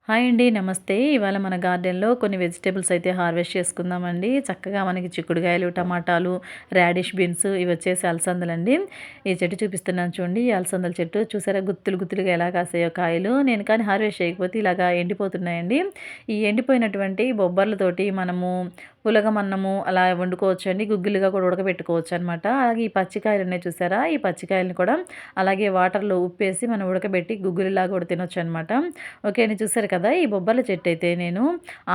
Hi అండి. నమస్తే. ఇవాళ మన గార్డెన్‌లో కొన్ని వెజిటబుల్స్ అయితే హార్వెస్ట్ చేసుకుందామండి. చక్కగా మనకి చిక్కుడుగాయలు, టమాటాలు, రాడిష్ బీన్స్ ఇవొచ్చేసి అలసందలండి. ఈ చెట్టు చూపిస్తున్నాను చూడండి. ఈ అలసందల చెట్టు చూసారా గుత్తులు గుత్తులుగా ఎలా కాసాయో కాయలు. నేను కానీ హార్వెస్ట్ చేయకపోతే ఇలాగా ఎండిపోతున్నాయండి. ఈ ఎండిపోయినటువంటి బొబ్బర్లతోటి మనము పులగమన్నము అలా వండుకోవచ్చండి. గుగ్గిలుగా కూడా ఉడకబెట్టుకోవచ్చనమాట. అలాగే ఈ పచ్చికాయలున్నాయి చూసారా? ఈ పచ్చికాయలని కూడా అలాగే వాటర్‌లో ఉప్పేసి మనం ఉడకబెట్టి గుగ్గిలులాగా కూడా తినొచ్చనమాట. ఓకే అండి. చూసారు కదా! ఈ బొబ్బర్ల చెట్టయితే నేను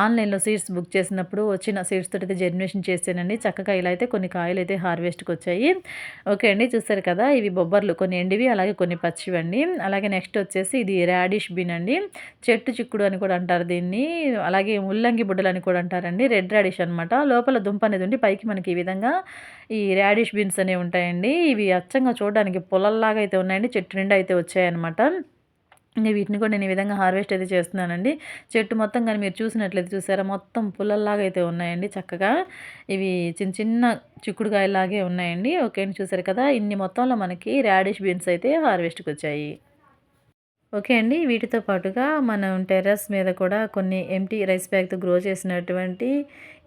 ఆన్‌లైన్‌లో సీడ్స్ బుక్ చేసినప్పుడు వచ్చిన సీడ్స్ తోటయితే జర్మినేషన్ చేశానండి. చక్కగా ఇలా అయితే కొన్ని కాయలైతే హార్వెస్ట్‌కొచ్చాయి. ఓకే అండి. చూసారు కదా! ఇవి బొబ్బర్లు కొన్ని ఎండివి, అలాగే కొన్ని పచ్చివండి. అలాగే నెక్స్ట్ వచ్చేసి ఇది రాడిష్ బీన్ అండి. చెట్టు చిక్కుడు అని కూడా అంటారు దీన్ని. అలాగే ముల్లంగి బుడ్డలని కూడా అంటారండి. రెడ్ రాడిష్ అనమాట. లోపల దుంప అనేది ఉండి పైకి మనకి ఈ విధంగా ఈ రాడిష్ బీన్స్ అనేవి ఉంటాయండి. ఇవి అచ్చంగా చూడడానికి పుల్లల్లాగా అయితే ఉన్నాయండి. చెట్టు నిండా అయితే వచ్చాయన్నమాట. ఇంక వీటిని కూడా నేను ఈ విధంగా హార్వెస్ట్ అయితే చేస్తున్నానండి. చెట్టు మొత్తం గాని మీరు చూసినట్లయితే చూసారా మొత్తం పుల్లల్లాగా అయితే ఉన్నాయండి చక్కగా. ఇవి చిన్న చిన్న చిక్కుడుకాయల్లాగే ఉన్నాయండి. ఓకే అండి. చూసారు కదా! ఇన్ని మొత్తంలో మనకి రాడిష్ బీన్స్ అయితే హార్వెస్ట్‌కొచ్చాయి. ఓకే అండి. వీటితో పాటుగా మనం టెర్రస్ మీద కూడా కొన్ని ఎంప్టీ రైస్ బ్యాగ్‌తో గ్రో చేసినటువంటి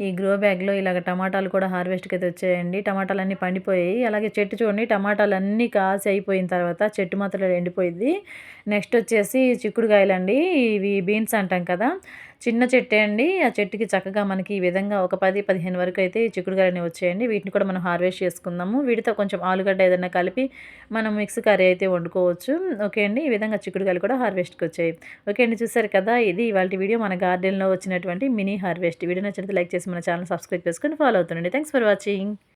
ఈ గ్రో బ్యాగ్‌లో ఇలాగ టమాటాలు కూడా హార్వెస్ట్‌కయితే వచ్చాయండి. టమాటాలన్నీ పండిపోయాయి. అలాగే చెట్టు చూడండి టమాటాలన్నీ కాసి అయిపోయిన తర్వాత చెట్టు మాత్రం ఎండిపోయిద్ది. నెక్స్ట్ వచ్చేసి చిక్కుడుకాయలండి. ఇవి బీన్స్ అంటాం కదా! చిన్న చెట్టే అండి. ఆ చెట్టుకి చక్కగా మనకి ఈ విధంగా ఒక 10, 15 వరకు అయితే ఈ చిక్కుడుకాయలనేవి వచ్చాయండి. వీటిని కూడా మనం హార్వెస్ట్ చేసుకుందాము. వీటితో కొంచెం ఆలుగడ్డ ఏదన్నా కలిపి మనం మిక్స్ కర్రీ అయితే వండుకోవచ్చు. ఓకే అండి. ఈ విధంగా చిక్కుడుకాయలు కూడా హార్వెస్ట్‌కొచ్చాయి. ఓకే అండి. చూసారు కదా! ఇది ఇవాల్టి వీడియో మన గార్డెన్‌లో వచ్చినటువంటి మినీ హార్వెస్ట్. వీడియో నచ్చినట్లయితే లైక్ చేసి మన ఛానెల్ సబ్స్క్రైబ్ చేసుకొని ఫాలో అవుతుండండి. Thanks for watching.